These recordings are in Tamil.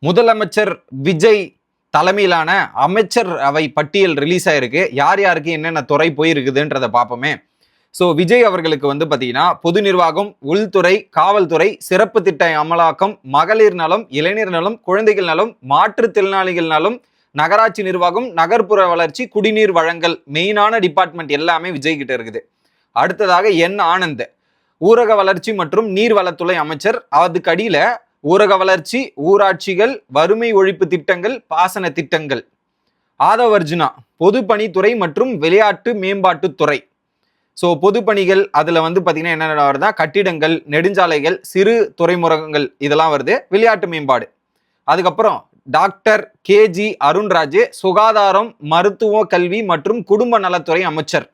முதலமைச்சர் விஜய் தலைமையிலான அமைச்சர் அவை பட்டியல் ரிலீஸ் ஆயிருக்கு. யார் யாருக்கு என்னென்ன துறை போயிருக்குதுன்றதை பார்ப்போமே. ஸோ விஜய் அவர்களுக்கு வந்து பார்த்தீங்கன்னா பொது நிர்வாகம், உள்துறை, காவல்துறை, சிறப்பு திட்ட அமலாக்கம், மகளிர் நலம், இளைஞர் நலம், குழந்தைகள் நலம், மாற்றுத்திறனாளிகள் நலம், நகராட்சி நிர்வாகம், நகர்ப்புற வளர்ச்சி, குடிநீர் வழங்கல், மெயினான டிபார்ட்மெண்ட் எல்லாமே விஜய் கிட்ட இருக்குது. அடுத்ததாக என் ஆனந்த் ஊரக வளர்ச்சி மற்றும் நீர்வளத்துறை அமைச்சர். அதுக்கு அடியில ஊரக வளர்ச்சி, ஊராட்சிகள், வறுமை ஒழிப்பு திட்டங்கள், பாசன திட்டங்கள். ஆதவர்ஜுனா பொதுப்பணித்துறை மற்றும் விளையாட்டு மேம்பாட்டுத்துறை. ஸோ பொதுப்பணிகள் அதில் வந்து பார்த்தீங்கன்னா என்னென்ன வருதா, கட்டிடங்கள், நெடுஞ்சாலைகள், சிறு துறைமுகங்கள் இதெல்லாம் வருது. விளையாட்டு மேம்பாடு. அதுக்கப்புறம் டாக்டர் KG அருண்ராஜ் சுகாதாரம், மருத்துவ கல்வி மற்றும் குடும்ப நலத்துறை அமைச்சர்.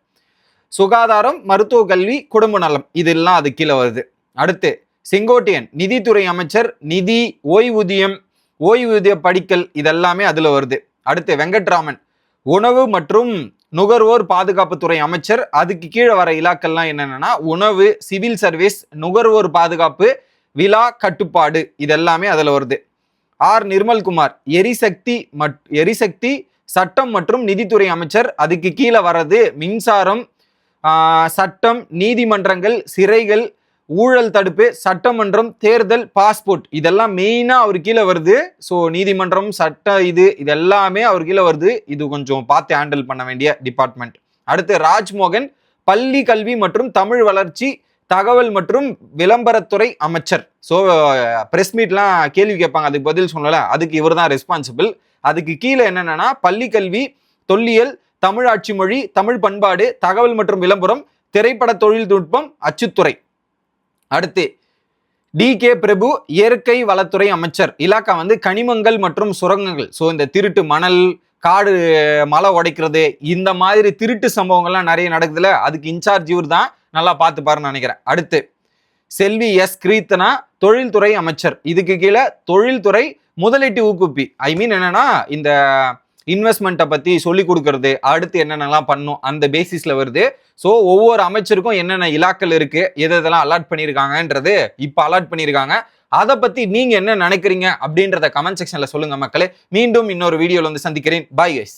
சுகாதாரம், மருத்துவ கல்வி, குடும்ப நலம் இதெல்லாம் அது கீழே வருது. அடுத்து செங்கோட்டையன் நிதித்துறை அமைச்சர். நிதி, ஓய்வூதிய படிக்கல் இதெல்லாமே அதுல வருது. அடுத்து வெங்கட்ராமன் உணவு மற்றும் நுகர்வோர் பாதுகாப்புத்துறை அமைச்சர். அதுக்கு கீழே வர இலாக்கள்லாம் என்னென்னா உணவு, சிவில் சர்வீஸ், நுகர்வோர் பாதுகாப்பு, விழா கட்டுப்பாடு இதெல்லாமே அதுல வருது. நிர்மல்குமார் எரிசக்தி, சட்டம் மற்றும் நிதித்துறை அமைச்சர். அதுக்கு கீழே வர்றது மின்சாரம், சட்டம், நீதிமன்றங்கள், சிறைகள், ஊழல் தடுப்பு, சட்டமன்றம், தேர்தல், பாஸ்போர்ட் இதெல்லாம் மெயினா அவர் கீழே வருது. ஸோ நீதிமன்றம், சட்ட இதெல்லாமே அவர் கீழே வருது. இது கொஞ்சம் பார்த்து ஹேண்டில் பண்ண வேண்டிய டிபார்ட்மெண்ட். அடுத்து ராஜ்மோகன் பள்ளி கல்வி மற்றும் தமிழ் வளர்ச்சி, தகவல் மற்றும் விளம்பரத்துறை அமைச்சர். ஸோ பிரஸ் மீட்லாம் கேள்வி கேட்பாங்க, அதுக்கு பதில் சொல்லல, அதுக்கு இவர் தான் ரெஸ்பான்சிபிள். அதுக்கு கீழே என்னென்னா பள்ளி கல்வி, தொல்லியல், தமிழ் ஆட்சி மொழி, தமிழ் பண்பாடு, தகவல் மற்றும் விளம்பரம், திரைப்பட தொழில்நுட்பம், அச்சுத்துறை. அடுத்து DK பிரபு இயற்கை வளத்துறை அமைச்சர். இலாக்கா வந்து கனிமங்கள் மற்றும் சுரங்கங்கள். ஸோ இந்த திருட்டு, மணல், காடு, மலை உடைக்கிறது, இந்த மாதிரி திருட்டு சம்பவங்கள்லாம் நிறைய நடக்குதுல, அதுக்கு இன்சார்ஜ் இவர் தான். நல்லா பார்த்து பாருன்னு நினைக்கிறேன். அடுத்து செல்வி கீர்த்தனா தொழில்துறை அமைச்சர். இதுக்கு கீழே தொழில்துறை, முதலீட்டு ஊக்குவிப்பி, என்னன்னா இந்த இன்வெஸ்ட்மெண்ட்டை பற்றி சொல்லி கொடுக்கறது, அடுத்து என்னென்னலாம் பண்ணும் அந்த பேசிஸில் வருது. ஸோ ஒவ்வொரு அமைச்சருக்கும் என்னென்ன இலாக்கள் இருக்குது, எதெல்லாம் அலாட் பண்ணியிருக்காங்கன்றது இப்போ அலாட் பண்ணியிருக்காங்க. அதை பற்றி நீங்கள் என்ன நினைக்கிறீங்க அப்படின்றத கமெண்ட் செக்ஷனில் சொல்லுங்கள் மக்களே. மீண்டும் இன்னொரு வீடியோவில் வந்து சந்திக்கிறேன். Bye guys.